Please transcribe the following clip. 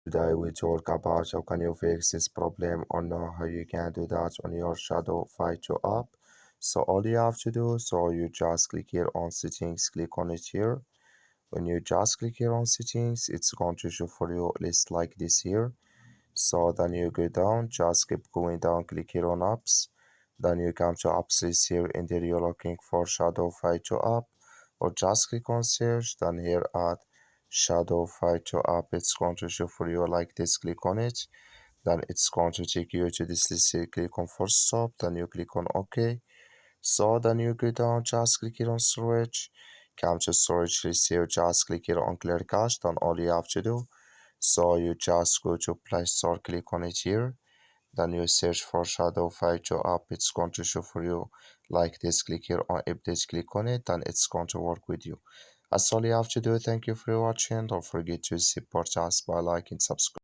Today we talk about how can you fix this problem or know how you can do that on your Shadowfly 2 app. So all you have to do, so you just click here on settings, click on it here. When you just click here on settings, it's going to show for you a list like this here. So then you go down, just keep going down, click here on apps. Then you come to apps list here, and there you're looking for Shadowfly 2 app, or just click on search. Then here at Shadowfly 2 app, it's going to show for you like this. Click on it. Then it's going to take you to this list here. Click on force stop. Then you click on OK. So then you go down, just click here on storage. Come to storage list here, just click here on clear cache. Then all you have to do, so you just go to Play Store, click on it here. Then you search for Shadowfly 2 app. It's going to show for you like this. Click here on update, click on it, and it's going to work with you. That's all you have to do. Thank you for watching. Don't forget to support us by liking, subscribe.